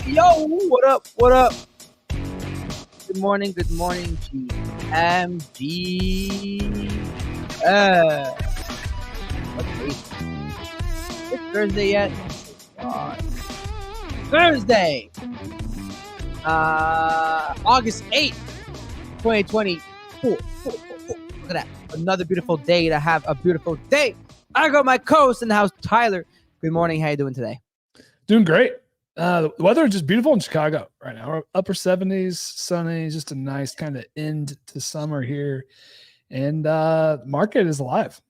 Yo, what up? What up? Good morning, GMG. What day? It's Thursday yet? Thursday, August 8th, 2024. Look at that. Another beautiful day to have a beautiful day. I got my co-host in the house, Tyler. Good morning. How you doing today? Doing great. The weather is just beautiful in Chicago right now. We're upper 70s, sunny, just a nice kind of end to summer here. And the market is alive.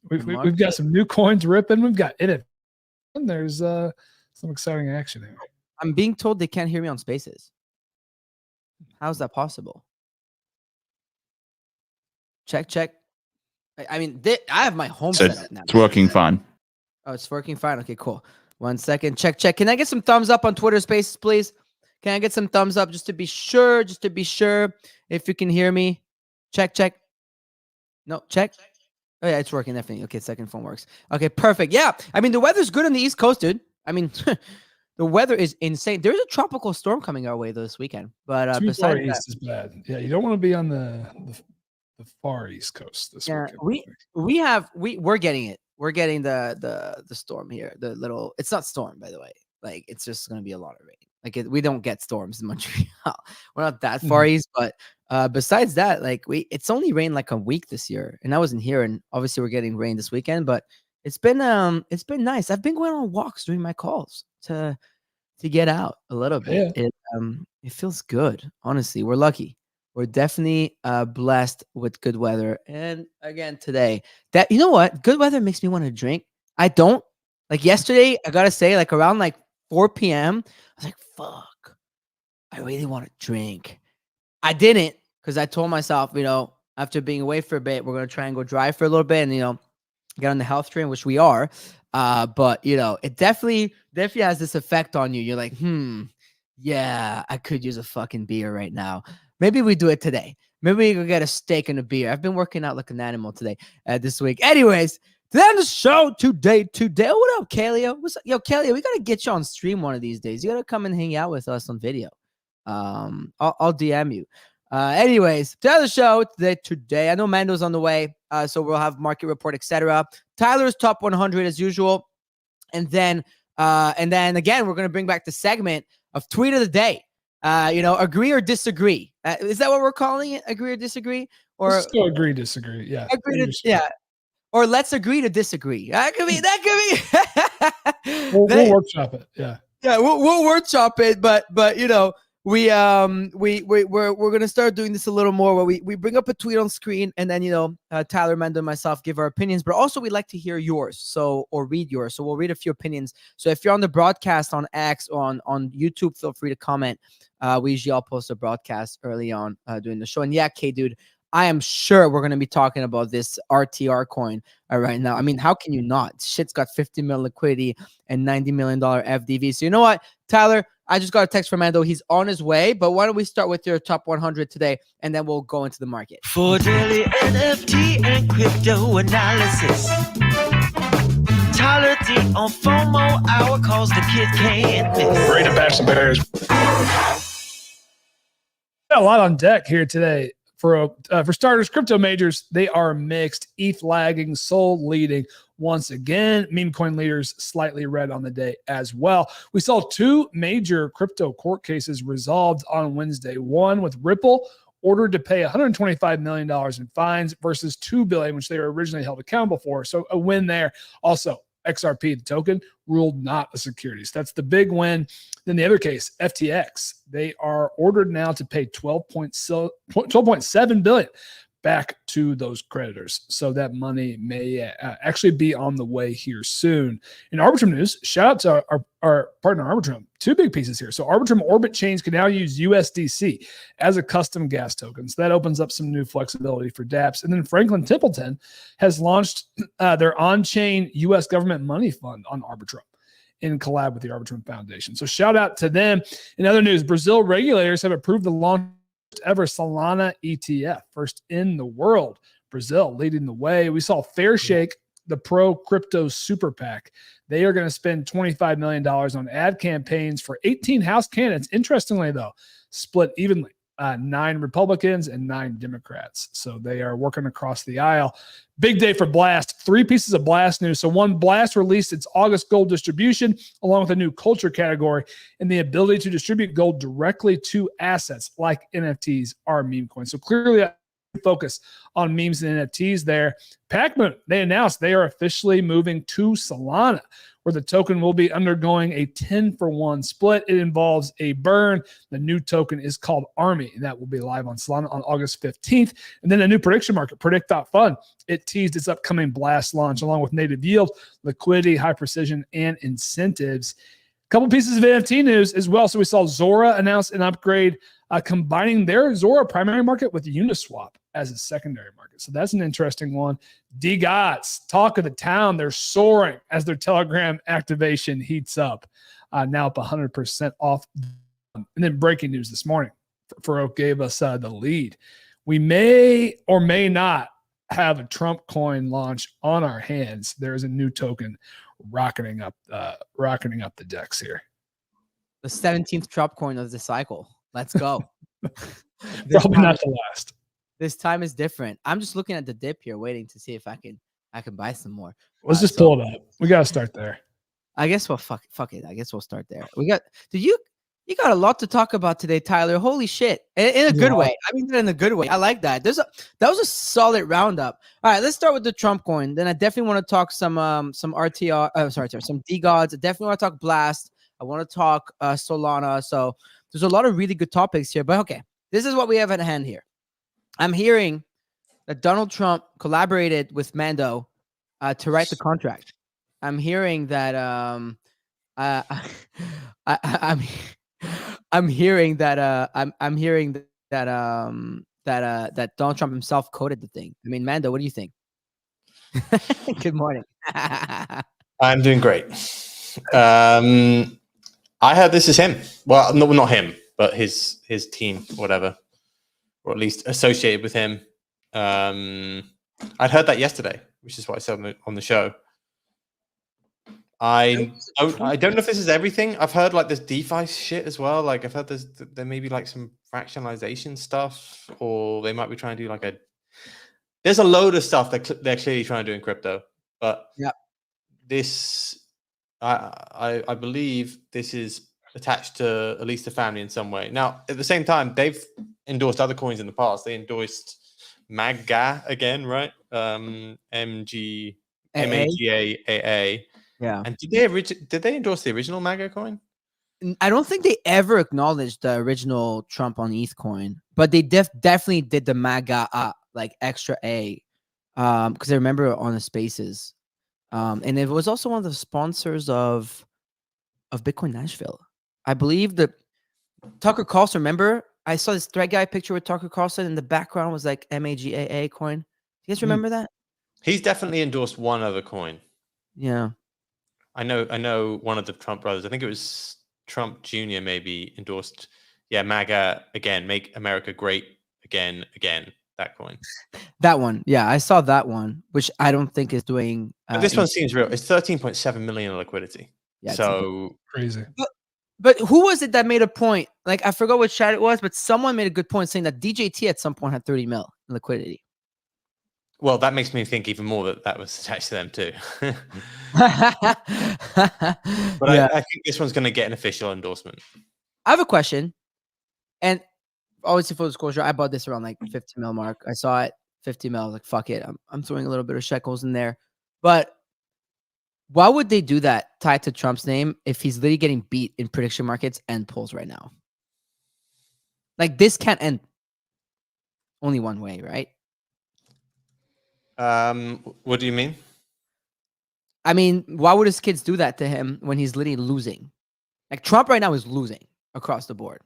We've got some new coins ripping. We've got it. And there's some exciting action here. I'm being told they can't hear me on Spaces. How's that possible? Check. I mean, I have my home set up now. It's working fine. Oh, it's working fine. Okay, cool. 1 second. Check. Can I get some thumbs up on Twitter Spaces, please? Can I get some thumbs up just to be sure? If you can hear me. Check. No, check. Oh, yeah, it's working. Definitely. Okay, second phone works. Okay, perfect. Yeah. I mean, the weather's good on the East Coast, dude. I mean, the weather is insane. There's a tropical storm coming our way this weekend. But besides that, East is bad. Yeah, you don't want to be on the far East Coast this weekend. We're getting it. We're getting the storm here. The little, it's not storm, by the way. Like, it's just going to be a lot of rain. Like, we don't get storms in Montreal. We're not that far east, but besides that, like, it's only rained like a week this year, and I wasn't here. And obviously, we're getting rain this weekend, but it's been nice. I've been going on walks during my calls to get out a little bit. Yeah. It feels good. Honestly, we're lucky. We're definitely blessed with good weather. And again, today, that, you know what? Good weather makes me want to drink. I don't. Like yesterday, I got to say, like around like 4 p.m., I was like, fuck, I really want to drink. I didn't, because I told myself, after being away for a bit, we're going to try and go drive for a little bit and, get on the health train, which we are. But, it definitely has this effect on you. You're like, yeah, I could use a fucking beer right now. Maybe we do it today. Maybe we go get a steak and a beer. I've been working out like an animal today, this week. Anyways, today on the show today. Oh, what up, Kaleo? What's up? Yo, Kaleo, we got to get you on stream one of these days. You got to come and hang out with us on video. I'll DM you. Anyways, today on the show today. I know Mando's on the way, so we'll have market report, etc. Tyler's top 100 as usual. And then again, we're going to bring back the segment of tweet of the day. Agree or disagree. Is that what we're calling it? Agree or disagree? Or let's go agree, disagree. Yeah. Yeah. Or let's agree to disagree. That could be. We'll workshop it. Yeah. Yeah, we'll workshop it, but we're gonna start doing this a little more where we bring up a tweet on screen and then Tyler, Mando, and myself give our opinions, but also we'd like to hear yours or read yours. So we'll read a few opinions. So if you're on the broadcast on X or on YouTube, feel free to comment. We usually all post a broadcast early on during the show. And yeah, dude, I am sure we're gonna be talking about this RTR coin right now. I mean, how can you not? Shit's got 50 million liquidity and $90 million FDV. So you know what, Tyler? I just got a text from Mando. He's on his way, but why don't we start with your top 100 today, and then we'll go into the market. For daily NFT and crypto analysis, Tyler D on Fomo, our calls the kids can't miss. Ready to bash some bears. Got a lot on deck here today. For starters, crypto majors, they are mixed. ETH lagging, SOL leading once again. Meme coin leaders slightly red on the day as well. We saw two major crypto court cases resolved on Wednesday. One with Ripple, ordered to pay $125 million in fines versus $2 billion, which they were originally held accountable for. So a win there. Also, XRP, the token, ruled not a security. So that's the big win. Then the other case, FTX, they are ordered now to pay $12.7 billion back to those creditors. So that money may actually be on the way here soon. In Arbitrum news, shout out to our partner Arbitrum. Two big pieces here. So Arbitrum Orbit chains can now use USDC as a custom gas token. So that opens up some new flexibility for dApps. And then Franklin Templeton has launched their on-chain U.S. government money fund on Arbitrum in collab with the Arbitrum Foundation. So shout out to them. In other news, Brazil regulators have approved the launch ever Solana ETF, first in the world. Brazil leading the way. We saw Fair Shake the Pro Crypto Super PAC. They are going to spend $25 million on ad campaigns for 18 House candidates. Interestingly, though, split evenly. 9 Republicans and 9 Democrats. So they are working across the aisle. Big day for Blast. 3 pieces of Blast news. So one, Blast released its August gold distribution along with a new culture category and the ability to distribute gold directly to assets like NFTs or meme coins. So clearly focus on memes and NFTs there. Pacoon, they announced they are officially moving to Solana, where the token will be undergoing a 10-for-1 split. It involves a burn. The new token is called Army, and that will be live on Solana on August 15th. And then a new prediction market, Predict.Fund. It teased its upcoming Blast launch along with native yield, liquidity, high precision, and incentives. A couple pieces of NFT news as well. So we saw Zora announce an upgrade, combining their Zora primary market with Uniswap as a secondary market. So that's an interesting one. DGOTS, talk of the town. They're soaring as their Telegram activation heats up. Now up 100% off. And then breaking news this morning. Farouk gave us the lead. We may or may not have a Trump coin launch on our hands. There's a new token rocketing up the decks here. The 17th Trump coin of the cycle. Let's go. Probably not the last. This time is different. I'm just looking at the dip here, waiting to see if I can buy some more. Let's just pull it up. We got to start there. I guess we'll fuck it. I guess we'll start there. You got a lot to talk about today, Tyler. Holy shit. In a good way. I mean, in a good way. I like that. That was a solid roundup. All right, let's start with the Trump coin. Then I definitely want to talk some RTR, some DGODs. I definitely want to talk Blast. I want to talk Solana. So there's a lot of really good topics here, but okay. This is what we have at hand here. I'm hearing that Donald Trump collaborated with Mando to write the contract. I'm hearing that I'm hearing that Donald Trump himself coded the thing. I mean, Mando, what do you think? Good morning. I'm doing great. I heard this is him. Well, no, not him, but his team, whatever, or at least associated with him. I'd heard that yesterday, which is what I said on the show. I don't know if this is everything. I've heard like this DeFi shit as well. Like I've heard there may be like some fractionalization stuff, or they might be trying to do like there's a load of stuff that they're clearly trying to do in crypto. But yeah, this I believe this is attached to at least the family in some way. Now, at the same time, they've endorsed other coins in the past. They endorsed MAGA again, right? MAGA. Yeah. And did they endorse the original MAGA coin? I don't think they ever acknowledged the original Trump on ETH coin, but they definitely did the MAGA like extra A, because I remember on the Spaces, and it was also one of the sponsors of Bitcoin Nashville. I believe that Tucker Carlson. Remember, I saw this thread guy picture with Tucker Carlson, and the background was like MAGA coin. Do you guys remember that? He's definitely endorsed one other coin. Yeah. I know one of the Trump brothers. I think it was Trump Jr. maybe endorsed, MAGA again, make America great again. That coin. That one. Yeah, I saw that one, which I don't think is doing. But this one seems real. It's 13.7 million in liquidity. Yeah, so crazy. But who was it that made a point? Like I forgot what chat it was, but someone made a good point saying that DJT at some point had 30 mil in liquidity. Well, that makes me think even more that was attached to them too. But yeah. I think this one's going to get an official endorsement. I have a question. And obviously, full disclosure, I bought this around like 50 mil mark. I saw it 50 mil. I was like, fuck it. I'm throwing a little bit of shekels in there. But why would they do that tied to Trump's name if he's literally getting beat in prediction markets and polls right now? Like this can't end only one way, right? What do you mean? I mean, why would his kids do that to him when he's literally losing? Like Trump right now is losing across the board.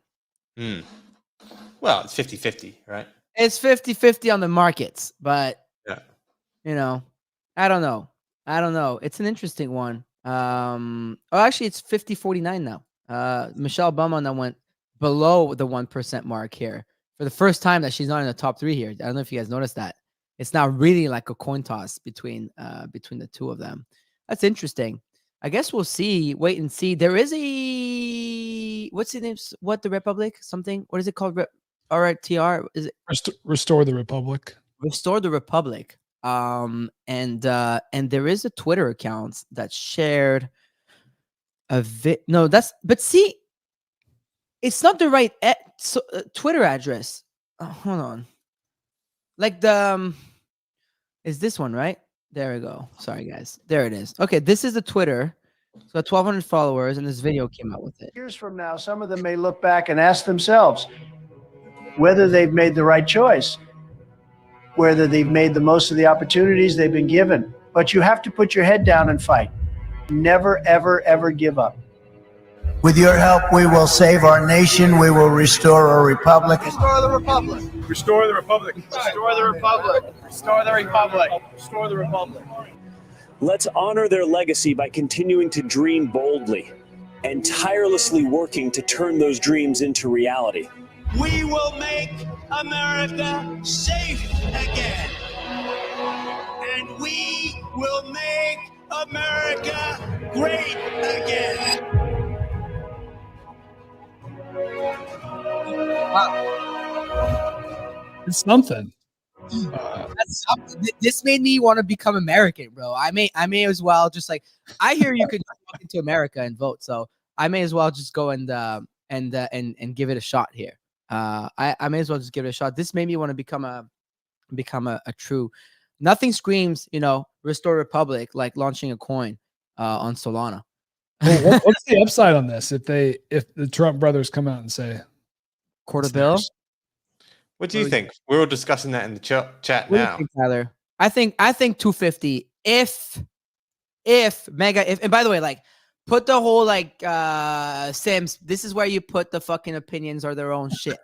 Well, it's 50-50, right? It's 50-50 on the markets, but yeah, I don't know. It's an interesting one. Actually, it's 50-49 now. Michelle Obama now went below the 1% mark here for the first time that she's not in the top 3 here. I don't know if you guys noticed that. It's not really like a coin toss between the two of them. That's interesting. I guess we'll see. Wait and see. There is a what's the name? What the Republic? Something? What is it called? RTR? Is it Restore the Republic? Restore the Republic. And there is a Twitter account that shared a but see, it's not the right Twitter address. Hold on. Like the is this one, right? There we go. Sorry, guys. There it is. Okay, this is the Twitter. So 1,200 followers, and this video came out with it. Years from now, some of them may look back and ask themselves whether they've made the right choice, whether they've made the most of the opportunities they've been given. But you have to put your head down and fight. Never, ever, ever give up. With your help, we will save our nation. We will restore our republic. Restore the republic. Restore the republic. Restore the republic. Restore the republic. Restore the republic. Let's honor their legacy by continuing to dream boldly and tirelessly working to turn those dreams into reality. We will make America safe again. And we will make America great again. It's something. This made me want to become American, bro. I may as well just like I hear you could walk into America and vote, so I may as well just go and give it a shot here. I may as well just give it a shot. This made me want to become a true. Nothing screams, restore Republic like launching a coin on Solana. Well, what's the upside on this if the Trump brothers come out and say quarter bill? What do you think? We're all discussing that in the chat What do you now. think, Tyler? I think 250. If mega, and by the way, like put the whole like Sims. This is where you put the fucking opinions or their own shit.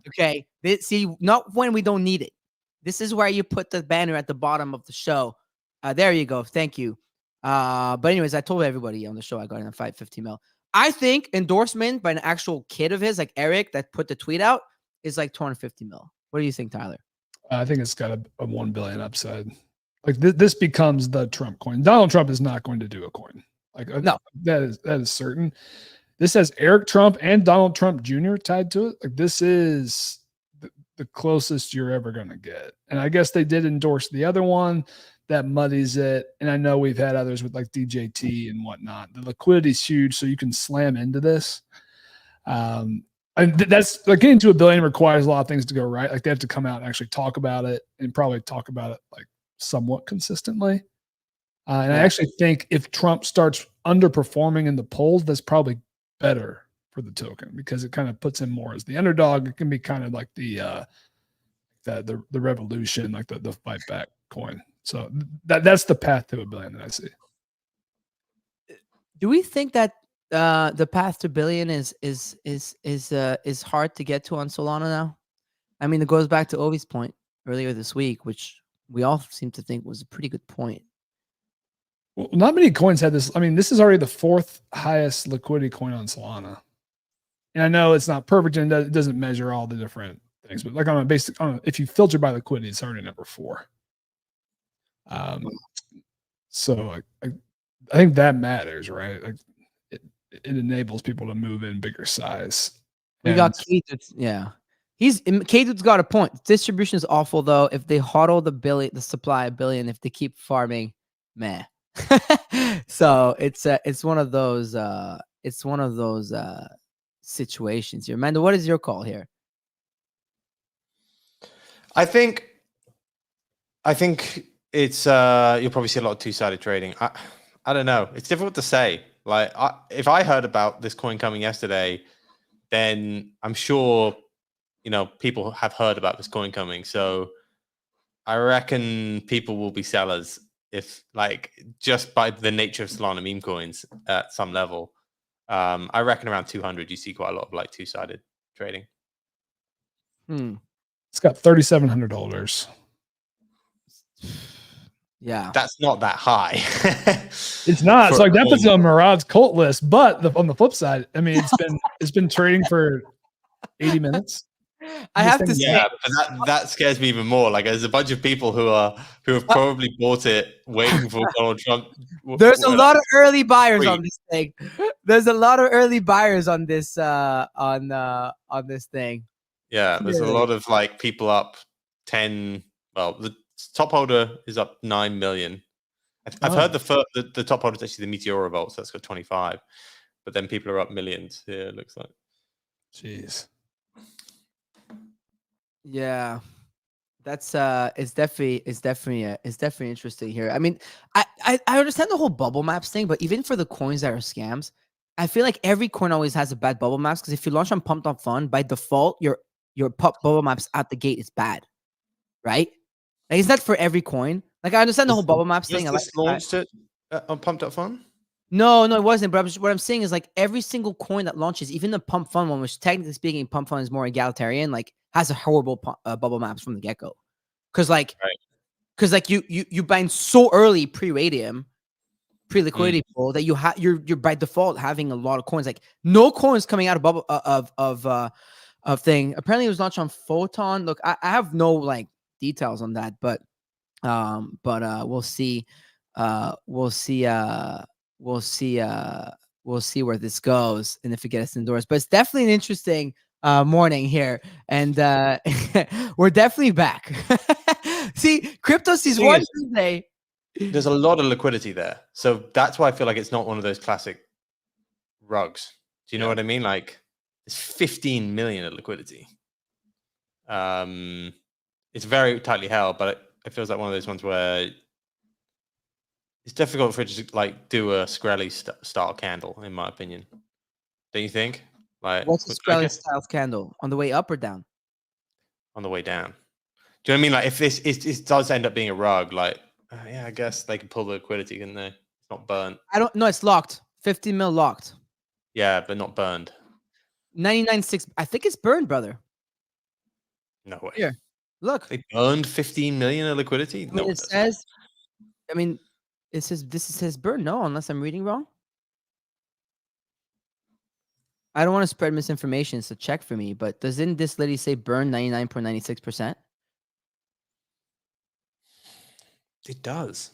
Okay, see, not when we don't need it. This is where you put the banner at the bottom of the show. There you go. Thank you. But anyways, I told everybody on the show I got in a 550 mil. I think endorsement by an actual kid of his, like Eric, that put the tweet out, is like 250 mil. What do you think, Tyler? I think it's got a 1 billion upside. Like this becomes the Trump coin. Donald Trump is not going to do a coin. Like no, that is certain. This has Eric Trump and Donald Trump Jr. tied to it. Like this is the closest you're ever going to get. And I guess they did endorse the other one. That muddies it. And I know we've had others with like DJT and whatnot. The liquidity is huge, so you can slam into this. And that's like getting to $1 billion requires a lot of things to go right. Like they have to come out and actually talk about it and probably talk about it like somewhat consistently. And I actually think if Trump starts underperforming in the polls, that's probably better for the token because it kind of puts him more as the underdog. It can be kind of like the revolution, like the fight back coin. So that's the path to $1 billion that I see. Do we think that the path to $1 billion is hard to get to on Solana now? I mean, it goes back to Ovi's point earlier this week, which we all seem to think was a pretty good point. Well, not many coins had this. I mean, this is already the 4th highest liquidity coin on Solana. And I know it's not perfect and it doesn't measure all the different things, but like if you filter by liquidity, it's already number 4. So I think that matters, right? Like it enables people to move in bigger size. We got Kate. Yeah. Kate's got a point. Distribution is awful though. If they hodl the supply $1 billion, if they keep farming, meh. So it's one of those situations here. Amanda, what is your call here? I think it's you'll probably see a lot of two-sided trading. I don't know. It's difficult to say. Like if I heard about this coin coming yesterday, then I'm sure people have heard about this coin coming. So I reckon people will be sellers if just by the nature of Solana meme coins at some level. I reckon around 200 you see quite a lot of two-sided trading. It's got 3,700 holders. Yeah, that's not that high. It's not. It's like that puts it on Murad's cult list. But on the flip side, I mean, it's been trading for 80 minutes. I have to say, Yeah, but that scares me even more. Like, there's a bunch of people who have probably bought it waiting for Donald Trump. there's a lot of early buyers Free. on this thing. There's a lot of early buyers on this on this thing. Yeah, there's a lot of like people up 10. Well, the top holder is up 9 million. I've heard the top holder is actually the Meteor Revolt, so that's got 25. But then people are up millions here, it looks like. Jeez. Yeah, that's it's definitely interesting here. I mean, I understand the whole bubble maps thing, but even for the coins that are scams, I feel like every coin always has a bad bubble maps, because if you launch on pumped up fund, by default your bubble maps out the gate is bad, right? Like, it's not for every coin. Like, I understand the whole bubble maps thing. I like launched it on pumped up fund. No, it wasn't. But what I'm saying is, like, every single coin that launches, even the pump fund one, which technically speaking, pump fund is more egalitarian, like, has a horrible bubble maps from the get go. Because you bind so early pre-radium, pre-liquidity pool, that you're by default having a lot of coins. Like, no coins coming out of bubble of thing. Apparently, it was launched on Photon. Look, I have no like details on that, but we'll see. We'll see where this goes and if it gets endorsed. But it's definitely an interesting morning here, and we're definitely back. See, crypto sees one Tuesday. There's a lot of liquidity there, so that's why I feel like it's not one of those classic rugs. Do you know what I mean? Like, it's 15 million of liquidity. It's very tightly held, but it feels like one of those ones where it's difficult for it to like do a Skrelly style candle, in my opinion. Don't you think? Like, what's a Skrelly style candle? On the way up or down? On the way down. Do you know what I mean? Like, if this does end up being a rug, like, yeah, I guess they can pull the liquidity, can they? It's not burnt. I don't know. It's locked. 15 mil locked. Yeah, but not burned. 99.6. I think it's burned, brother. No way. Here, look. They burned 15 million of liquidity. I mean, it says. I mean, it says this says burn. No, unless I'm reading wrong. I don't want to spread misinformation, so check for me. But doesn't this lady say burn 99.96%? It does.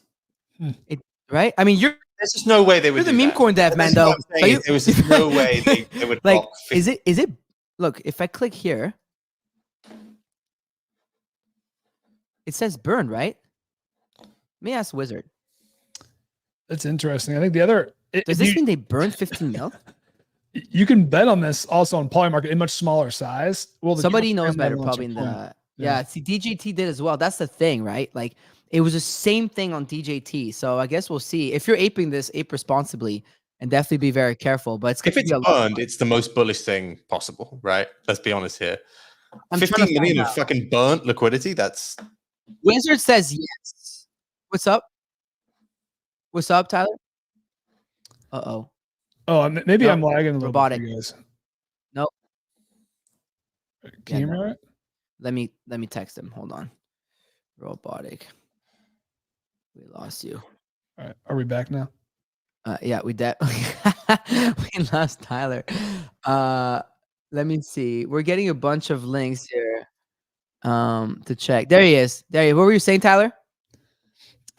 Right? I mean, there's just no way they would. You're the meme coin dev, man. Though there was just no way they would. Like, is it? Look, if I click here, it says burn, right? Let me ask Wizard. That's interesting. I think the other. Does this mean they burned 15 mil? You can bet on this also on Polymarket in much smaller size. Well, somebody knows better, probably in the. Yeah, see, DJT did as well. That's the thing, right? Like, it was the same thing on DJT. So I guess we'll see. If you're aping this, ape responsibly and definitely be very careful. But if it's burned, it's the most bullish thing possible, right? Let's be honest here. 15 million of fucking burnt liquidity. That's. Wizard says yes. What's up? What's up, Tyler? Uh-oh. Oh, maybe I'm lagging a little bit. You guys. Nope. Can you hear me right? Let me text him. Hold on. Robotic. We lost you. All right. Are we back now? Yeah, we lost Tyler. Let me see. We're getting a bunch of links here to check. There he is. What were you saying, Tyler?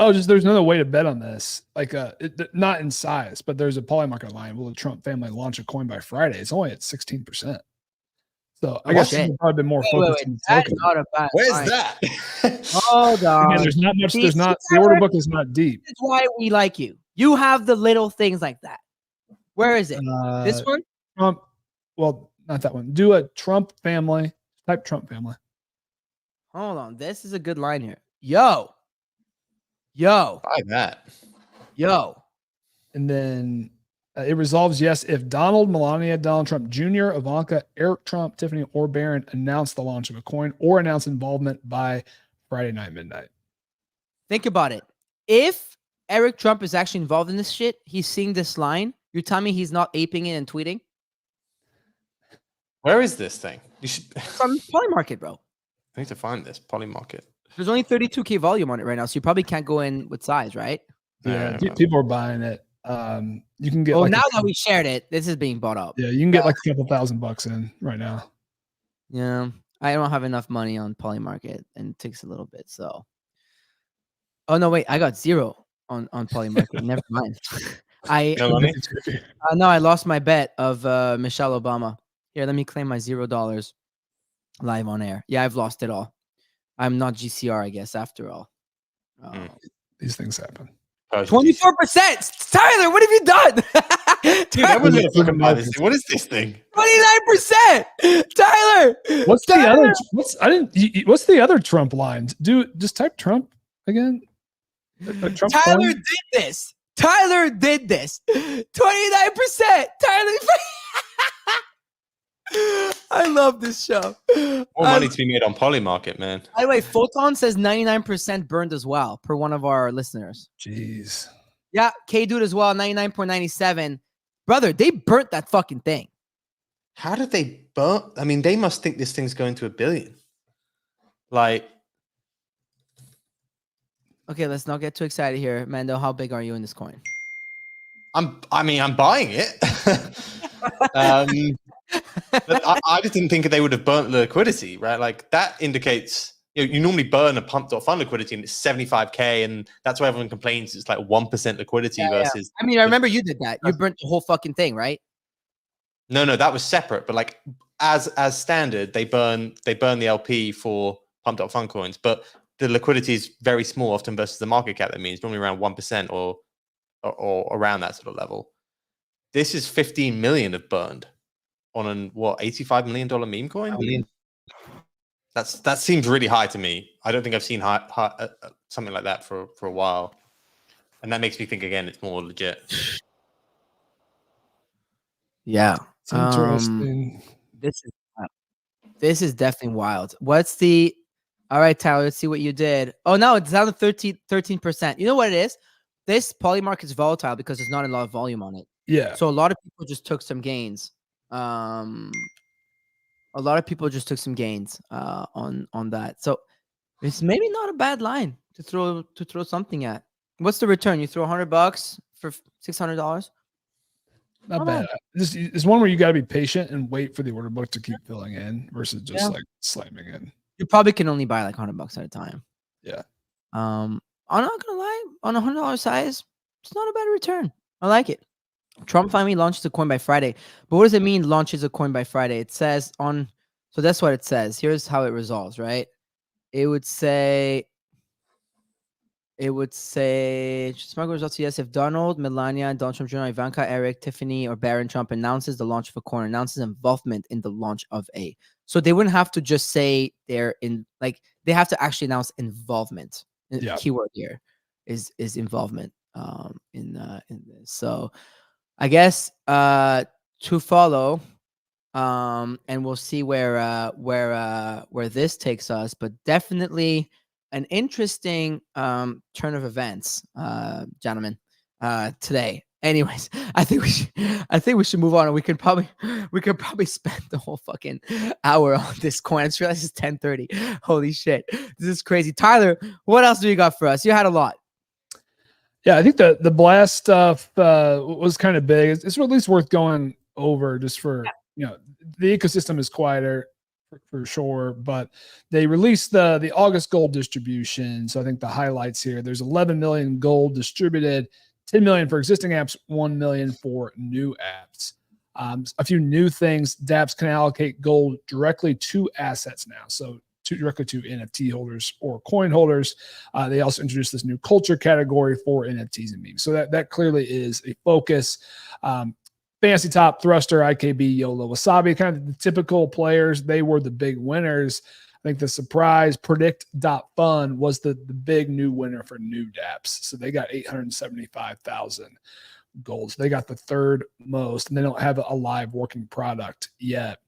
Oh, just there's another way to bet on this. Like, not in size, but there's a Polymarket line. Will the Trump family launch a coin by Friday? It's only at 16%. So I guess it's probably been more focused on that's not a bad Where's line. that? Hold on. Again, there's not much. There's not. The order book is not deep. That's why we like you. You have the little things like that. Where is it? This one? Trump. Well, not that one. Do a Trump family. Type Trump family. Hold on. This is a good line here. Yo. Buy that. Yo. And then it resolves yes if Donald, Melania, Donald Trump Jr., Ivanka, Eric Trump, Tiffany, or Barron announce the launch of a coin or announce involvement by Friday night midnight. Think about it. If Eric Trump is actually involved in this shit, he's seeing this line, you're telling me he's not aping it and tweeting? Where is this thing? You should. From Polymarket, bro. I need to find this Polymarket. There's only 32K volume on it right now, so you probably can't go in with size, right? Yeah, people are buying it. You can get. Oh, now that we shared it, this is being bought up. Yeah, you can get like a couple $1,000 in right now. Yeah, I don't have enough money on Polymarket, and it takes a little bit. So, oh no, wait, I got 0 on Polymarket. Never mind. No money? No, I lost my bet of Michelle Obama. Here, let me claim my $0 live on air. Yeah, I've lost it all. I'm not GCR, I guess, after all. These things happen. 24%. Tyler, what have you done? Dude, everyone's gonna fucking buy this thing. What is this thing? 29%. Tyler. What's Tyler. the other? What's the other Trump lines? Just type Trump again. Trump Tyler coin? did this. Tyler did this. 29%. Tyler. I love this show. More money to be made on Polymarket, man. By the way, Photon says 99% burned as well, per one of our listeners. Jeez. Yeah, K-Dude as well, 99.97. Brother, they burnt that fucking thing. How did they burn? I mean, they must think this thing's going to $1 billion. Like, okay, let's not get too excited here. Mando, how big are you in this coin? I'm buying it. But I just didn't think they would have burnt the liquidity, right? Like that indicates, you normally burn a pump.fund liquidity and it's 75K, and that's why everyone complains it's like 1% liquidity versus. I mean, I remember you did that. You burnt the whole fucking thing, right? No, that was separate. But like as standard, they burn the LP for pump.fund coins, but the liquidity is very small often versus the market cap. That means normally around 1% or around that sort of level. This is 15 million have burned on an $85 million meme coin. That seems really high to me. I don't think I've seen something like that for a while, and that makes me think again it's more legit. Yeah, It's interesting. This is definitely wild. What's the? All right, Tyler. Let's see what you did. Oh no, it's down to 13%. You know what it is? This Polymarket is volatile because there's not a lot of volume on it. Yeah. So a lot of people just took some gains. A lot of people just took some gains on that. So it's maybe not a bad line to throw something at. What's the return? You throw $100 for $600? Not bad. It's one where you got to be patient and wait for the order book to keep filling in versus just like slamming in. You probably can only buy like $100 at a time. Yeah. I'm not gonna lie, on a $100 size, it's not a bad return. I like it. Trump finally launches a coin by Friday. But what does it mean launches a coin by Friday? It says so that's what it says. Here's how it resolves, right? It would say smart results, yes, if Donald, Melania, Donald Trump Jr., Ivanka, Eric, Tiffany, or Barron Trump announces the launch of a coin, announces involvement in the launch of a. So they wouldn't have to just say they're in, like, they have to actually announce involvement. The keyword here is involvement in this. So I guess to follow, and we'll see where this takes us, but definitely an interesting turn of events, gentlemen, today. Anyways, I think we should move on, and we could probably spend the whole fucking hour on this coin. I just realized it's 10:30. Holy shit, this is crazy. Tyler, what else do you got for us? You had a lot. Yeah, I think the blast stuff was kind of big. It's at least worth going over just for, the ecosystem is quieter for sure, but they released the August gold distribution. So I think the highlights here, there's 11 million gold distributed, 10 million for existing apps, 1 million for new apps. A few new things, dApps can allocate gold directly to assets now. So directly to NFT holders or coin holders. They also introduced this new culture category for NFTs and memes. So that clearly is a focus. Fantasy Top, Thruster, IKB, YOLO, Wasabi, kind of the typical players. They were the big winners. I think the surprise Predict.Fund was the big new winner for new dApps. So they got 875,000 gold. So they got the third most, and they don't have a live working product yet.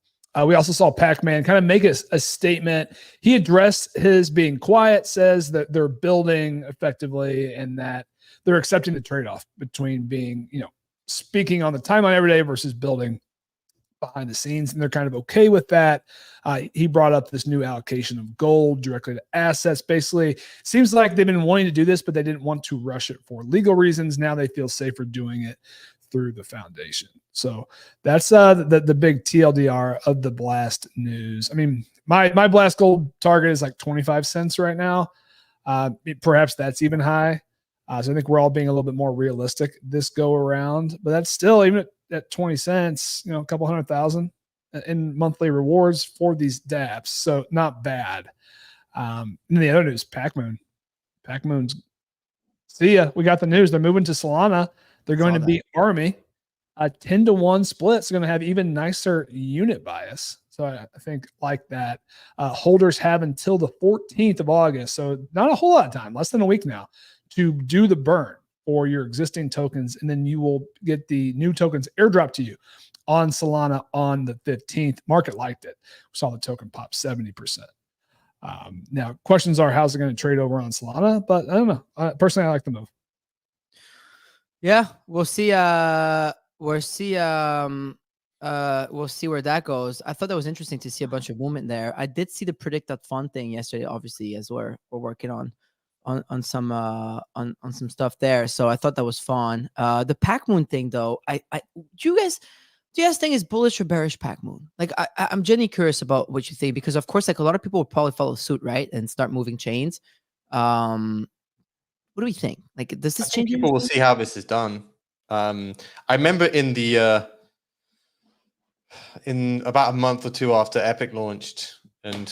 We also saw Pac-Man kind of make a statement. He addressed his being quiet, says that they're building effectively and that they're accepting the trade-off between being, speaking on the timeline every day versus building behind the scenes. And they're kind of okay with that. He brought up this new allocation of gold directly to assets. Basically, seems like they've been wanting to do this, but they didn't want to rush it for legal reasons. Now they feel safer doing it through the foundation. So that's the big TLDR of the blast news. I mean, My blast gold target is like 25 cents right now. Perhaps that's even high. So I think we're all being a little bit more realistic this go around, but that's still even at 20 cents, a couple 100,000 in monthly rewards for these dApps. So not bad. And the other news, Pacoon's see ya. We got the news. They're moving to Solana. They're going to be Army. A 10-to-1 split is going to have even nicer unit bias. So I think like that. Holders have until the 14th of August. So not a whole lot of time, less than a week now, to do the burn for your existing tokens. And then you will get the new tokens airdrop to you on Solana on the 15th. Market liked it. We saw the token pop 70%. Now, questions are, how's it going to trade over on Solana? But I don't know. Personally, I like the move. Yeah, we'll see. We'll see where that goes. I thought that was interesting to see a bunch of movement there. I did see the predict.fun thing yesterday, obviously, as we're working on some stuff there. So I thought that was fun. The Pacoon thing, though, do you guys think is bullish or bearish Pacoon? Like, I'm genuinely curious about what you think, because of course, like a lot of people will probably follow suit, right, and start moving chains. What do we think? Like, does this change? People will see how this is done. I remember in about a month or two after Epic launched, and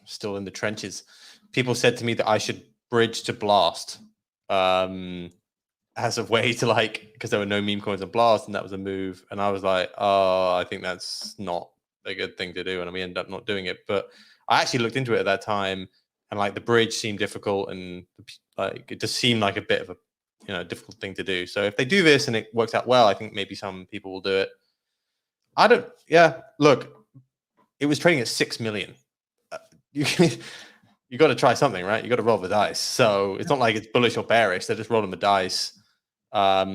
still in the trenches, people said to me that I should bridge to Blast as a way to because there were no meme coins on Blast, and that was a move. And I was like, oh, I think that's not a good thing to do, and we ended up not doing it. But I actually looked into it at that time, and the bridge seemed difficult, and it just seemed like a bit of a difficult thing to do. So if they do this and it works out well, I think maybe some people will do it. Look, it was trading at 6 million. You got to try something, right? You got to roll the dice. So it's not like it's bullish or bearish. They're just rolling the dice. At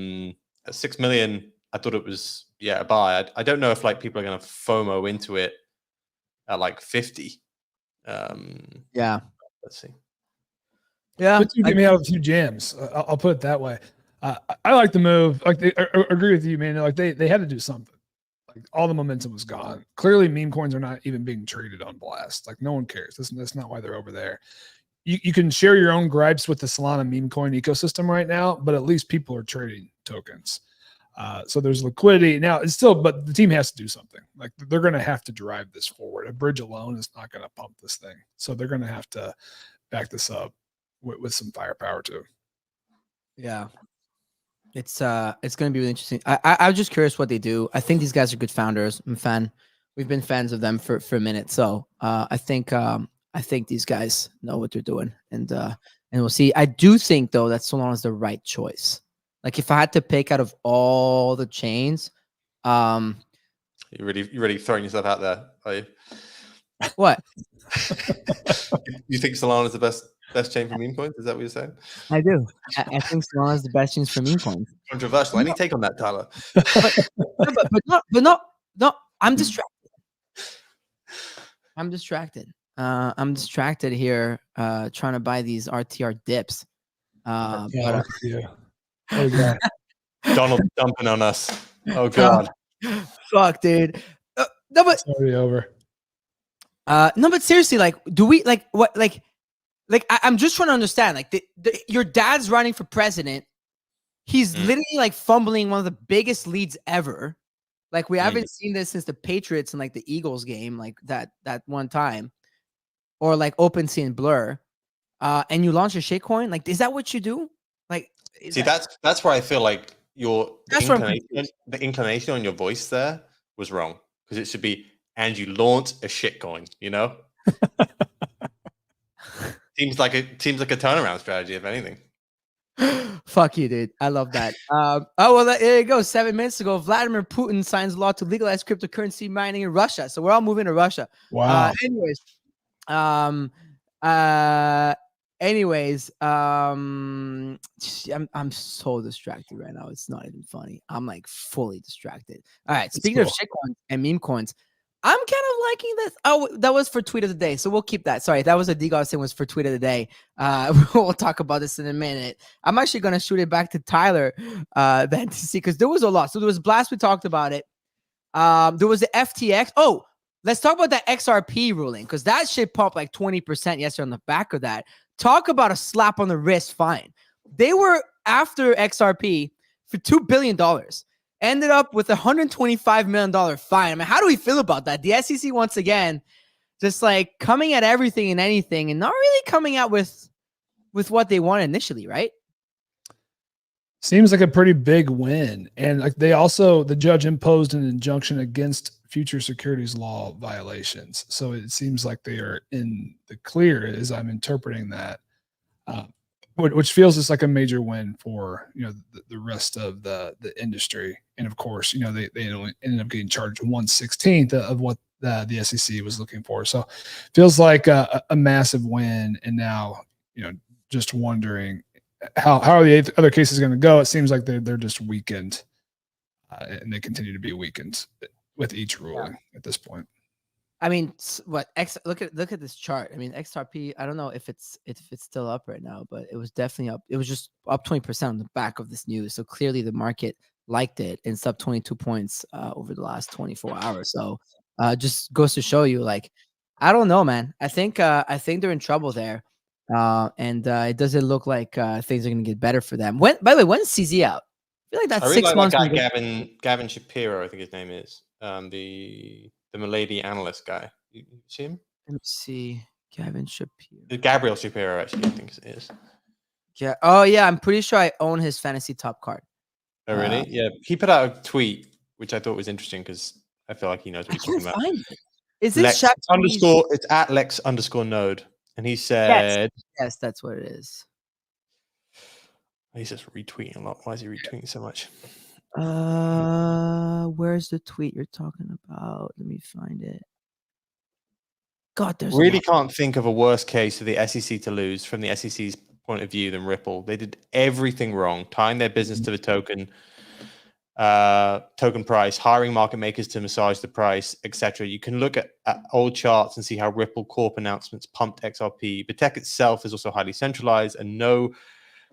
6 million, I thought it was a buy. I don't know if people are going to FOMO into it at 50. Yeah. Let's see. Yeah, you give me out a few jams. I'll put it that way. I like the move. I agree with you, man. They had to do something. All the momentum was gone. Clearly, meme coins are not even being traded on Blast. No one cares. That's not why they're over there. You can share your own gripes with the Solana meme coin ecosystem right now, but at least people are trading tokens. So there's liquidity now. It's still, but the team has to do something. They're going to have to drive this forward. A bridge alone is not going to pump this thing. So they're going to have to back this up with some firepower too. Yeah. It's going to be really interesting. I'm just curious what they do. I think these guys are good founders. I'm a fan. We've been fans of them for a minute. So I think these guys know what they're doing, and we'll see. I do think though that Solana is the right choice. If I had to pick out of all the chains, you're really throwing yourself out there, are you? What? You think Solana is the best chain for meme coins? Is that what you're saying? I do. I think Solana is the best chain for meme coins. Controversial. Any take on that, Tyler? but no. I'm distracted. I'm distracted here, trying to buy these RTR dips. Donald dumping on us. Oh God. Fuck, dude. No, but it's already over. No, but seriously, do we what? I'm just trying to understand. Your dad's running for president. He's literally fumbling one of the biggest leads ever. We haven't seen this since the Patriots and the Eagles game, that one time, or OpenSea and Blur. And you launch a shitcoin. Is that what you do? See, that's where I feel like the inclination on your voice there was wrong, because it should be, and you launch a shitcoin. Seems like a turnaround strategy, if anything. Fuck you, dude. I love that. There you go. 7 minutes ago, Vladimir Putin signs law to legalize cryptocurrency mining in Russia. So we're all moving to Russia. Wow. I'm so distracted right now. It's not even funny. I'm fully distracted. All right. Speaking of shitcoins and meme coins, I'm kind of liking this. Oh, that was for tweet of the day, so we'll keep that. Sorry, that was a DGOS thing, was for tweet of the day. We'll talk about this in a minute. I'm actually going to shoot it back to Tyler then to see, because there was a lot. So there was Blast, we talked about it. There was the FTX. Oh, let's talk about that XRP ruling, because that shit popped like 20% yesterday on the back of that. Talk about a slap on the wrist fine. They were after XRP for $2 billion. Ended up with a $125 million fine. I mean, how do we feel about that? The SEC, once again, just like coming at everything and anything and not really coming out with what they wanted initially, right? Seems like a pretty big win. And like the judge imposed an injunction against future securities law violations. So it seems like they are in the clear as I'm interpreting that, which feels just like a major win for, the rest of the industry. And of course, they only ended up getting charged 1/16 of what the SEC was looking for. So feels like a massive win. And now, just wondering how are the other cases going to go? It seems like they're just weakened, and they continue to be weakened with each ruling at this point. I mean, look at this chart. I mean, XRP, I don't know if it's still up right now, but it was definitely up. It was just up 20% on the back of this news. So clearly the market liked it, and it's up 22 points over the last 24 hours. So just goes to show you, like, I don't know, man. I think they're in trouble there. And it doesn't look like things are going to get better for them. By the way, when's CZ out? I feel like that's I really 6 like months. that guy, Gavin Shapiro, I think his name is. The Milady analyst guy. You see him? Let me see. Gavin Shapiro. Gabriel Shapiro, actually, I think it is. Yeah. Oh, yeah. I'm pretty sure I own his fantasy top card. Oh, really? Yeah. He put out a tweet, which I thought was interesting because I feel like he knows what he's talking about. Find it. Is it Lex _ it's at Lex _ node. And he said, yes, that's what it is. He's just retweeting a lot. Why is he retweeting so much? Where's the tweet you're talking about? Let me find it. God, there's really can't think of a worse case for the SEC to lose from the SEC's point of view than Ripple. They did everything wrong, tying their business to the token price, hiring market makers to massage the price, etc. You can look at old charts and see how Ripple Corp announcements pumped XRP. The tech itself is also highly centralized, and no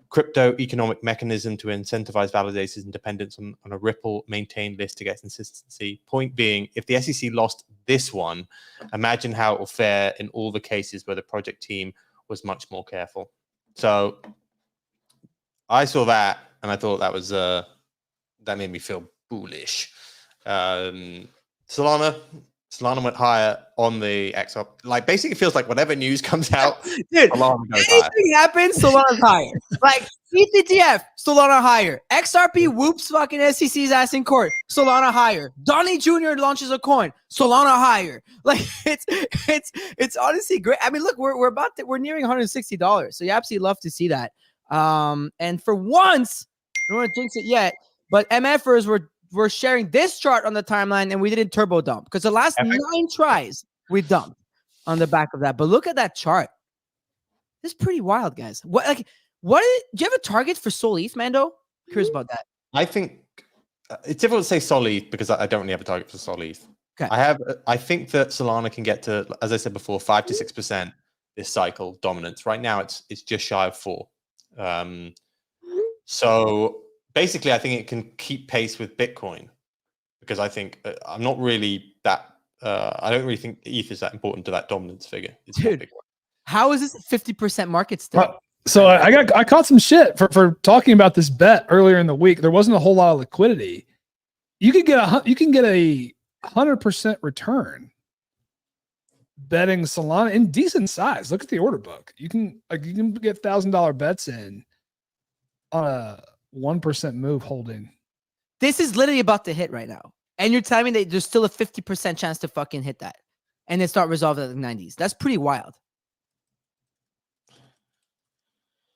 crypto economic mechanism to incentivize validators and dependence on a Ripple maintained list to get consistency. Point being, if the SEC lost this one, imagine how it will fare in all the cases where the project team was much more careful. So I saw that and I thought that was that made me feel bullish. Solana went higher on the XRP. Like, basically, it feels like whatever news comes out, dude, Solana goes anything happens, Solana's higher. Like, ETH ETF, Solana higher. XRP whoops fucking SEC's ass in court, Solana higher. Donnie Jr. launches a coin, Solana higher. Like, it's honestly great. I mean, look, we're nearing $160, so you absolutely love to see that. And for once, I don't want to jinx it yet, but MFers were sharing this chart on the timeline, and we didn't turbo dump because the last 9 tries we dumped on the back of that. But look at that chart. This is pretty wild, guys. Do you have a target for SOL ETH, Mando? Curious about that. I think it's difficult to say SOL ETH because I don't really have a target for SOL ETH. Okay. I think that Solana can get to, as I said before, 5 to 6% this cycle dominance. Right now, it's just shy of 4%. So basically, I think it can keep pace with Bitcoin because I think I'm not really that. I don't really think ETH is that important to that dominance figure. It's not a big one. How is this 50% market still? So I caught some shit for talking about this bet earlier in the week. There wasn't a whole lot of liquidity. You can get a 100% return betting Solana in decent size. Look at the order book. You can get $1,000 bets in on a 1% move holding. This is literally about to hit right now. And you're telling me that there's still a 50% chance to fucking hit that and then start resolving at the 90s. That's pretty wild.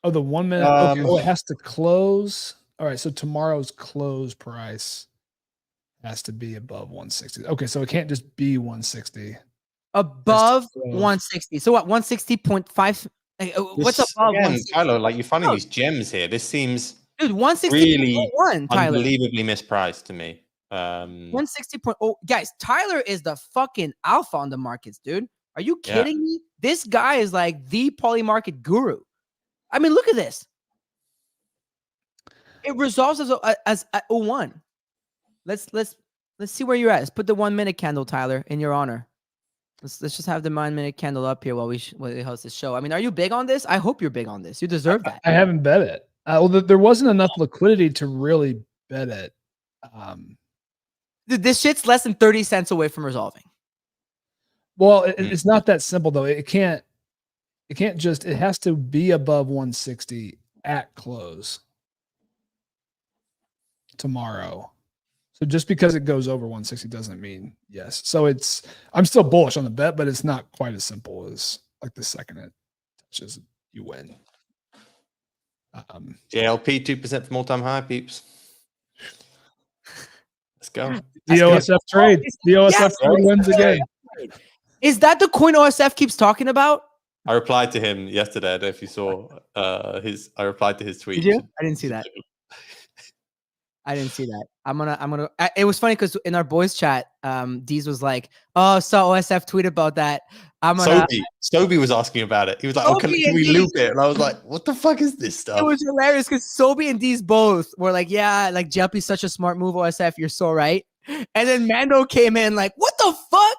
Oh, the 1 minute. Okay. Oh, it has to close. All right. So tomorrow's close price has to be above 160. Okay. So it can't just be 160. Above 160. So what? 160.5. What's above? Again, Tyler, like, you're finding these gems here. This seems, dude, 160.1, really Tyler. unbelievably mispriced to me. 160.0. Guys, Tyler is the fucking alpha on the markets, dude. Are you kidding me? This guy is like the poly market guru. I mean, look at this. It resolves as 01. Let's see where you're at. Let's put the 1 minute candle, Tyler, in your honor. Let's just have the 9-minute candle up here while we host this show. I mean, are you big on this? I hope you're big on this. You deserve that. I haven't bet it. Well, there wasn't enough liquidity to really bet it. Dude, this shit's less than 30 cents away from resolving. Well, it's not that simple though. It has to be above 160 at close tomorrow. So just because it goes over 160 doesn't mean yes. So I'm still bullish on the bet, but it's not quite as simple as like the second it touches, you win. JLP 2% from all-time high, peeps. Let's go. The OSF trade. The OSF trade wins the game. Is that the coin OSF keeps talking about? I replied to him yesterday. I don't know if you saw I replied to his tweet. Did you? I didn't see that. I didn't see that. I'm gonna. It was funny because in our boys chat, Deez was like, "Oh, saw OSF tweet about that." Sobi was asking about it. He was like, "Oh, can we loop it?" And I was like, "What the fuck is this stuff?" It was hilarious because Sobi and Deez both were like, "Yeah, like JLP's such a smart move, OSF. You're so right." And then Mando came in like, "What the fuck?"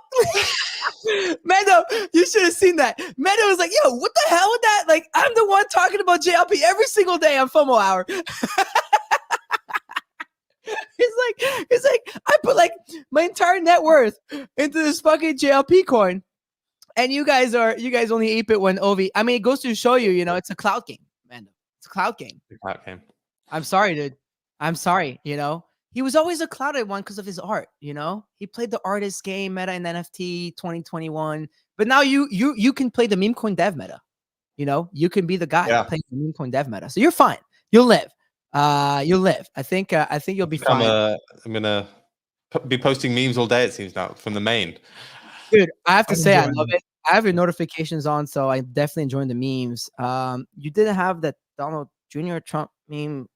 Mando, you should have seen that. Mando was like, "Yo, what the hell with that?" Like, I'm the one talking about JLP every single day on FOMO Hour. It's like I put like my entire net worth into this fucking JLP coin, and you guys only ape it when OV. I mean, it goes to show you, it's a cloud game, man. It's a cloud game. I'm sorry, dude. I'm sorry. He was always a clouded one because of his art. He played the artist game meta in NFT 2021, but now you can play the meme coin dev meta. You can be the guy playing the meme coin dev meta, so you're fine. You'll live. You'll live. I think you'll be fine. I'm gonna be posting memes all day. It seems now from the main. Dude, I have to say I love it. I have your notifications on, so I'm definitely enjoying the memes. You didn't have that Donald Jr. Trump meme,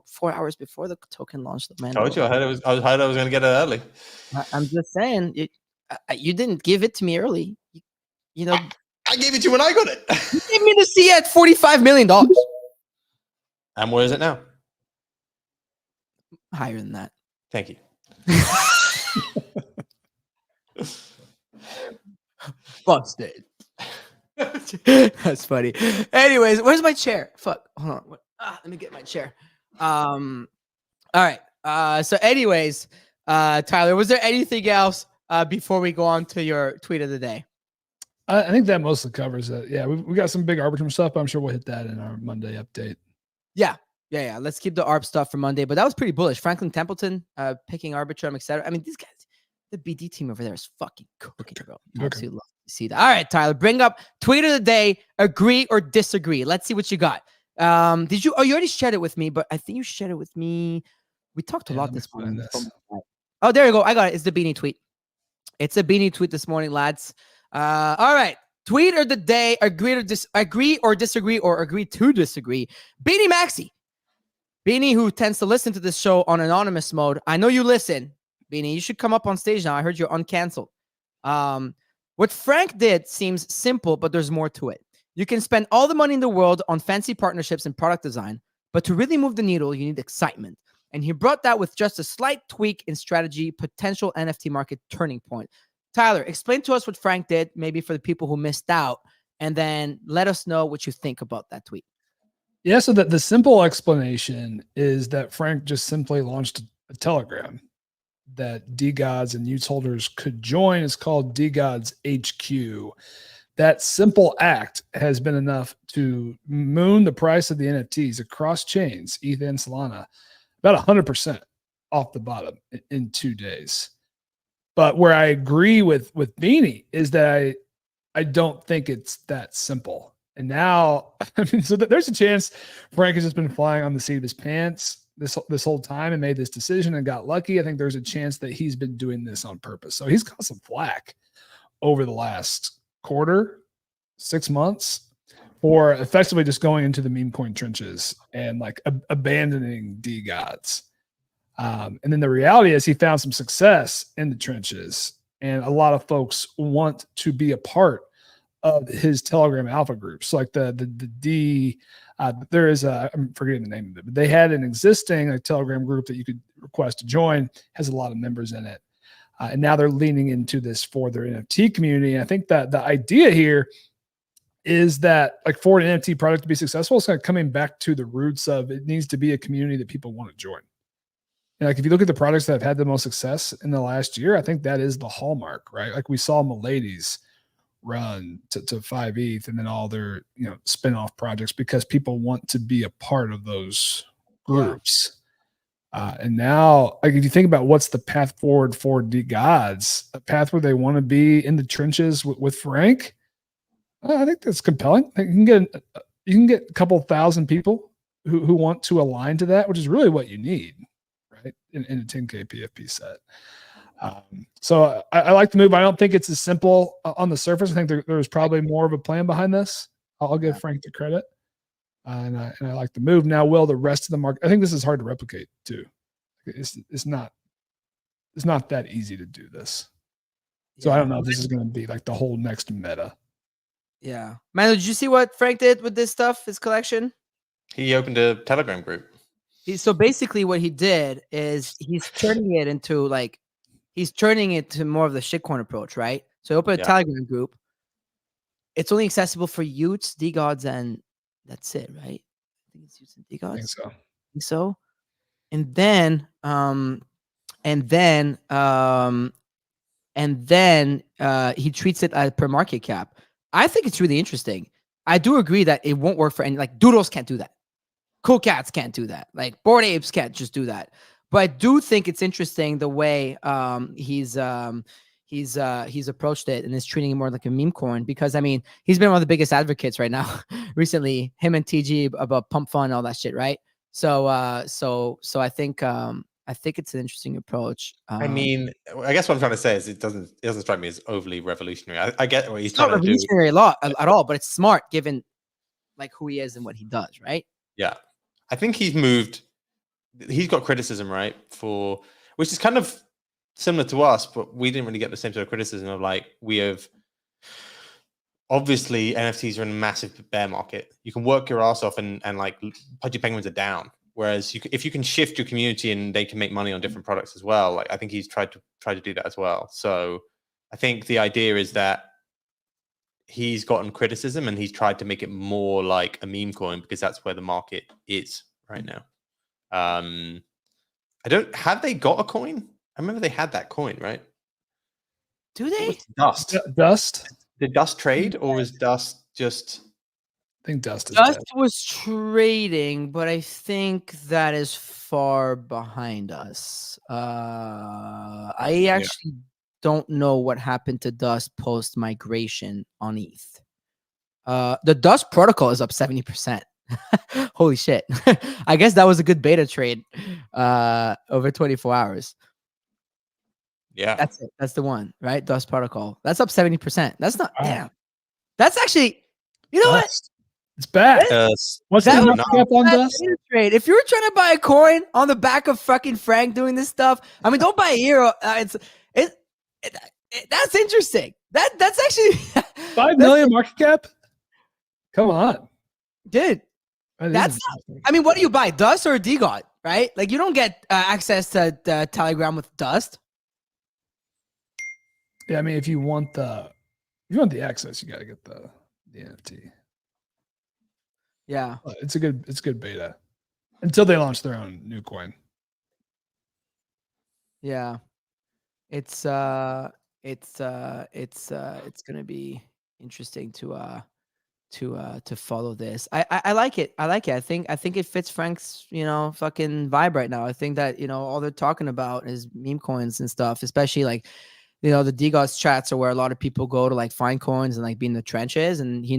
4 hours before the token launched. Man, told you. I heard I was gonna get it early. I'm just saying, you didn't give it to me early. I gave it to you when I got it. You gave me the C at $45 million. And where is it now? Higher than that. Thank you. Busted. That's funny. Anyways, where's my chair? Fuck. Hold on. Let me get my chair. All right. So anyways, Tyler, was there anything else before we go on to your tweet of the day? I think that mostly covers it. Yeah, we got some big Arbitrum stuff, but I'm sure we'll hit that in our Monday update. Yeah. Let's keep the ARB stuff for Monday, but that was pretty bullish. Franklin Templeton picking Arbitrum, etc. I mean, these guys, the BD team over there is fucking cooking, bro. Absolutely love to see that. All right, Tyler, bring up tweet of the day. Agree or disagree? Let's see what you got. Did you? Oh, you already shared it with me, but I think you shared it with me. We talked a lot this morning. Oh, there you go. I got it. It's the Beanie tweet. It's a Beanie tweet this morning, lads. All right. Tweet of the day. Agree or disagree, or agree to disagree. Beanie Maxi. Beanie, who tends to listen to this show on anonymous mode. I know you listen, Beanie. You should come up on stage now. I heard you're uncanceled. What Frank did seems simple, but there's more to it. You can spend all the money in the world on fancy partnerships and product design, but to really move the needle, you need excitement. And he brought that with just a slight tweak in strategy, potential NFT market turning point. Tyler, explain to us what Frank did, maybe for the people who missed out, and then let us know what you think about that tweet. Yeah, so the simple explanation is that Frank just simply launched a Telegram that DGods and use holders could join. It's called DGods HQ. That simple act has been enough to moon the price of the NFTs across chains, ETH and Solana, about 100% off the bottom in 2 days. But where I agree with Beanie is that I don't think it's that simple. And now, so there's a chance Frank has just been flying on the seat of his pants this whole time and made this decision and got lucky. I think there's a chance that he's been doing this on purpose. So he's got some flack over the last quarter, 6 months, for effectively just going into the meme coin trenches and like abandoning DGods. And then the reality is he found some success in the trenches, and a lot of folks want to be a part of his Telegram alpha groups. So like there is I'm forgetting the name of it, but they had an existing Telegram group that you could request to join, has a lot of members in it. And now they're leaning into this for their NFT community. And I think that the idea here is that, like, for an NFT product to be successful, it's kind of coming back to the roots of it needs to be a community that people want to join. And like, if you look at the products that have had the most success in the last year, I think that is the hallmark, right? Like we saw Milady's run to 5 ETH and then all their, spin-off projects, because people want to be a part of those groups. And now, like, if you think about what's the path forward for the gods, a path where they want to be in the trenches with Frank, I think that's compelling. Like, you can get a couple thousand people who want to align to that, which is really what you need, right? In a 10K PFP set. So I like the move. I don't think it's as simple on the surface. I think there's probably more of a plan behind this. I'll give Frank the credit. And I like the move. Now, will the rest of the market? I think this is hard to replicate too. It's not that easy to do this. So I don't know if this is going to be like the whole next meta. Yeah, Manu, did you see what Frank did with this stuff? His collection. He opened a Telegram group. So basically, what he did is he's turning it to more of the shitcoin approach, right? So he opened a Telegram group. It's only accessible for Utes, DGods, and that's it, right? I think it's Utes and DGods. I think so. And then he treats it as per market cap. I think it's really interesting. I do agree that it won't work for any, like, Doodles can't do that. Cool Cats can't do that. Like, Bored Apes can't just do that. But I do think it's interesting the way he's approached it and is treating it more like a meme coin, because I mean, he's been one of the biggest advocates right now recently, him and TG, about pump fund and all that shit, right? So I think it's an interesting approach. I mean, I guess what I'm trying to say is it doesn't strike me as overly revolutionary. I get what he's trying to do. It's not revolutionary at all, but it's smart given like who he is and what he does, right? Yeah, I think he's got criticism, right, for which is kind of similar to us, but we didn't really get the same sort of criticism of, like, we have obviously NFTs are in a massive bear market. You can work your ass off and like Pudgy Penguins are down. Whereas if you can shift your community and they can make money on different products as well, like, I think he's tried to do that as well. So I think the idea is that he's gotten criticism and he's tried to make it more like a meme coin, because that's where the market is right now. Have they got a coin? I remember they had that coin, right? Do they? Dust. Dust. Did Dust trade, or was Dust just? I think Dust was trading, but I think that is far behind us. I actually don't know what happened to Dust post migration on ETH. The Dust protocol is up 70%. Holy shit. I guess that was a good beta trade over 24 hours. Yeah. That's it. That's the one, right? Dust protocol. That's up 70%. That's not damn. That's actually, you know what? It's bad. What's the market cap on Dust? Trade. If you were trying to buy a coin on the back of fucking Frank doing this stuff, I mean, don't buy a hero. That's interesting. That's actually 5 million market cap. Come on, dude. That's not, I mean, what do you buy, Dust or DGod? Right? Like, you don't get access to the Telegram with Dust. Yeah, I mean, if you want the access, you got to get the NFT. Yeah, it's a good beta until they launch their own new coin. Yeah, it's gonna be interesting to follow this. I like it. I like it. I think it fits Frank's fucking vibe right now. I think that all they're talking about is meme coins and stuff, especially like the DGods chats are where a lot of people go to like find coins and like be in the trenches, and he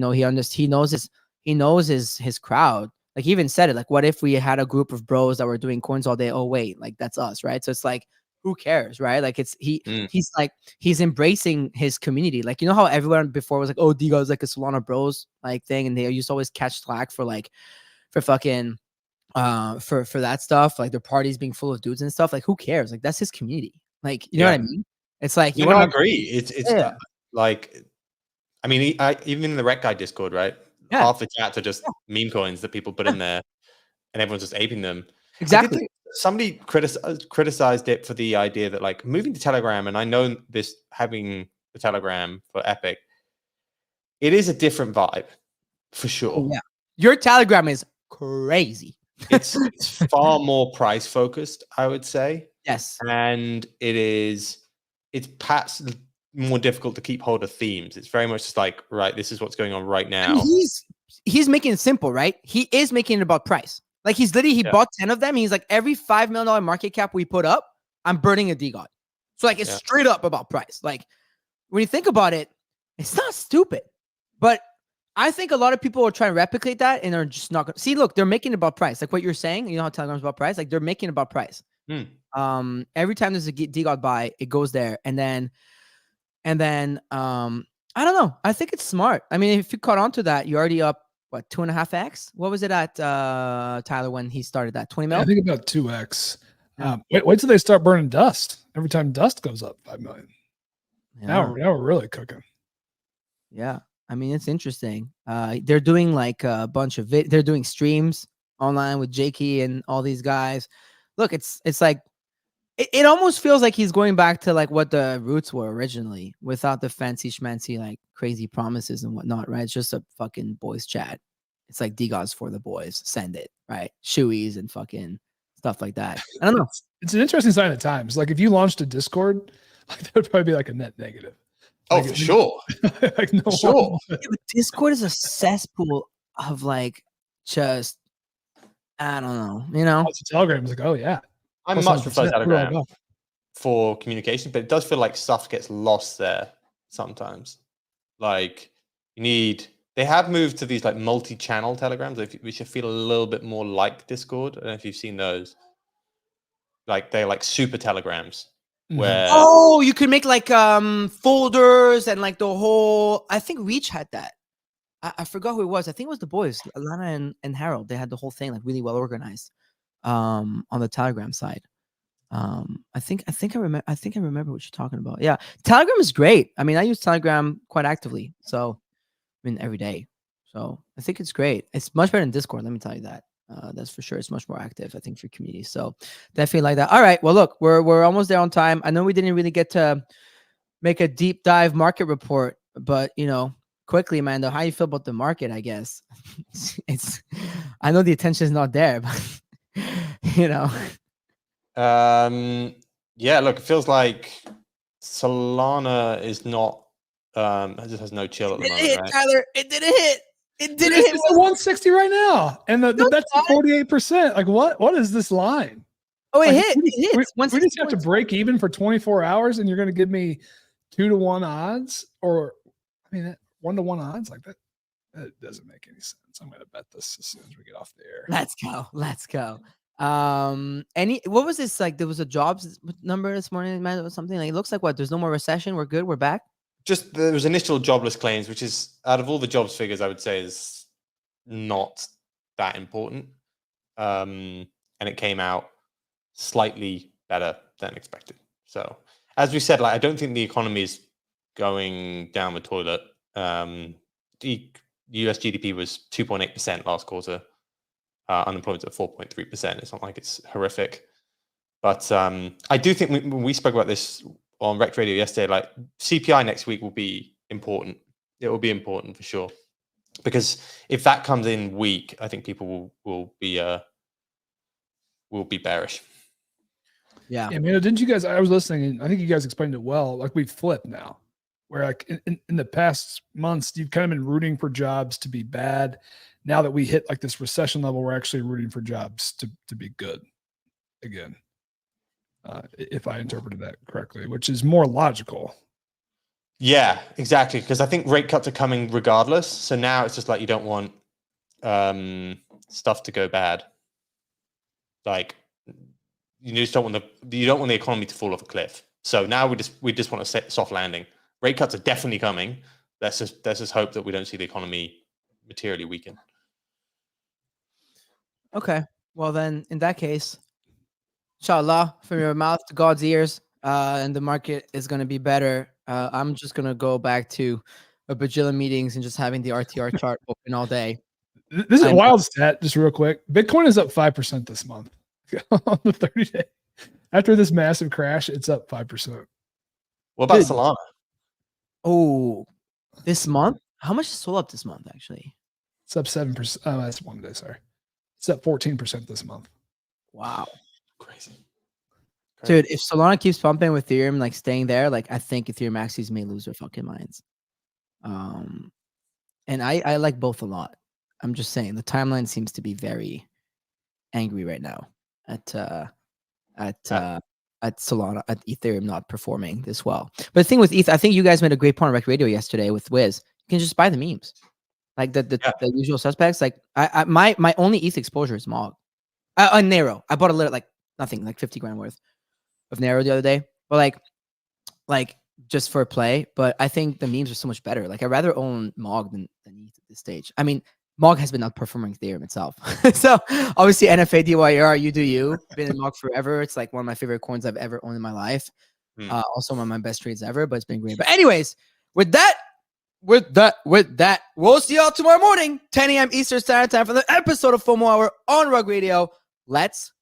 knows his crowd. Like, he even said it, like, what if we had a group of bros that were doing coins all day? Oh wait, like, that's us, right? So it's like, who cares, right? Like, he's like, he's embracing his community. Like, how everyone before was like, oh, DGods like a Solana bros like thing, and they used to always catch slack for fucking for that stuff, like their parties being full of dudes and stuff. Like, who cares? Like, that's his community. Like, you know what I mean? It's like, I agree. It's like, I mean, even in the Rec Guy Discord, right? Yeah. Half the chats are just meme coins that people put in there, and everyone's just aping them. Exactly. think somebody criticized it for the idea that like moving to Telegram, and I know this having the Telegram for Epic, it is a different vibe for sure. Oh, yeah. Your Telegram is crazy. It's far more price focused, I would say. Yes. And it's perhaps more difficult to keep hold of themes. It's very much just like, right, this is what's going on right now. I mean, he's making it simple, right? He is making it about price. Like he's literally, he bought 10 of them. He's like, every $5 million market cap we put up, I'm burning a DGOT. So like, it's straight up about price. Like when you think about it, it's not stupid, but I think a lot of people are trying to replicate that and are just not going to see, look, they're making it about price. Like what you're saying, you know how Telegram's about price? Like they're making it about price. Every time there's a DGOT buy, it goes there. And then I don't know. I think it's smart. I mean, if you caught on to that, you're already up, what, 2.5x? What was it at, Tyler, when he started that? 20 mil? I think about 2x. Wait till they start burning dust. Every time dust goes up 5 million. Yeah. Now we're really cooking. Yeah. I mean, it's interesting. They're doing like a bunch of they're doing streams online with Jakey and all these guys. Look, it's like it almost feels like he's going back to like what the roots were originally, without the fancy schmancy like crazy promises and whatnot, right? It's just a fucking boys chat. It's like DGOTs for the boys. Send it, right? Shoeies and fucking stuff like that. I don't know. It's an interesting sign of the times. Like if you launched a Discord, like that would probably be like a net negative. Oh, for sure. Like no sure. Yeah, but Discord is a cesspool of like just, I don't know, you know. Telegram is like, oh yeah. I much prefer Telegram for communication, but it does feel like stuff gets lost there sometimes. Like they have moved to these like multi-channel Telegrams, which feel a little bit more like Discord. I don't know if you've seen those. Like they're like super Telegrams. Where You could make like folders and like the whole, I think Reach had that. I forgot who it was. I think it was the boys, Alana and Harold. They had the whole thing like really well organized on the Telegram side. I think I remember what you're talking about. Yeah, Telegram is great. I mean, I use Telegram quite actively, so I mean every day. So I think it's great. It's much better than Discord, let me tell you that. That's for sure. It's much more active, I think, for community. So definitely like that. All right. Well, look, we're almost there on time. I know we didn't really get to make a deep dive market report, but you know, quickly, Amanda, how you feel about the market? I guess I know the attention is not there, but you know. Yeah. Look, it feels like Solana is not. It just has no chill at the moment. Right? Tyler, it didn't hit. It didn't hit. It's 160 right now, and the bet's 48%. Like what is this line? Oh, it like, hit. It hits. We just have to break even for 24 hours, and you're going to give me 2-to-1 odds, or I mean 1-to-1 odds like that. That doesn't make any sense. I'm going to bet this as soon as we get off the air. Let's go. What was this like? There was a jobs number this morning, man, or something. Like it looks like what? There's no more recession. We're good. We're back. Just there was initial jobless claims, which is out of all the jobs figures, I would say is not that important. And it came out slightly better than expected. So as we said, like I don't think the economy is going down the toilet. The US GDP was 2.8% last quarter. Unemployment at 4.3%. It's not like it's horrific. But I do think when we spoke about this on Rec Radio yesterday, like CPI next week will be important. It will be important for sure. Because if that comes in weak, I think people will be bearish. Yeah, man, didn't you guys, I was listening and I think you guys explained it well. Like we flipped now. Where like in the past months, you've kind of been rooting for jobs to be bad. Now that we hit like this recession level, we're actually rooting for jobs to be good again. If I interpreted that correctly, which is more logical. Yeah, exactly. Because I think rate cuts are coming regardless. So now it's just like you don't want stuff to go bad. Like you just don't want the economy to fall off a cliff. So now we just want a soft landing. Rate cuts are definitely coming. Let's just hope that we don't see the economy materially weaken. Okay. Well, then in that case, inshallah, from your mouth to God's ears, and the market is going to be better. I'm just going to go back to a bajillion meetings and just having the RTR chart open all day. This is a wild stat, just real quick. Bitcoin is up 5% this month. on the 30-day. After this massive crash, it's up 5%. What about Dude. Solana? Oh, this month? How much is SOL up this month, actually? It's up 7%. Oh, that's one day, sorry. It's up 14% this month. Wow. Crazy. Dude, if Solana keeps pumping with Ethereum, like staying there, like I think Ethereum maxis may lose their fucking minds. And I like both a lot. I'm just saying the timeline seems to be very angry right now at Solana, at Ethereum not performing this well. But the thing with ETH, I think you guys made a great point on Rec Radio yesterday with Wiz. You can just buy the memes, like the usual suspects. Like my only ETH exposure is Mog, Nero. I bought a little, like nothing, like 50 grand worth of Nero the other day, but like just for play. But I think the memes are so much better. Like I'd rather own Mog than ETH at this stage. I mean, Mog has been outperforming Ethereum itself. So obviously NFA DYR, you do you. Been in Mog forever. It's like one of my favorite coins I've ever owned in my life. Also one of my best trades ever, but it's been great. But anyways, with that, we'll see y'all tomorrow morning, 10 a.m. Eastern Standard Time for the episode of FOMO Hour on Rug Radio. Let's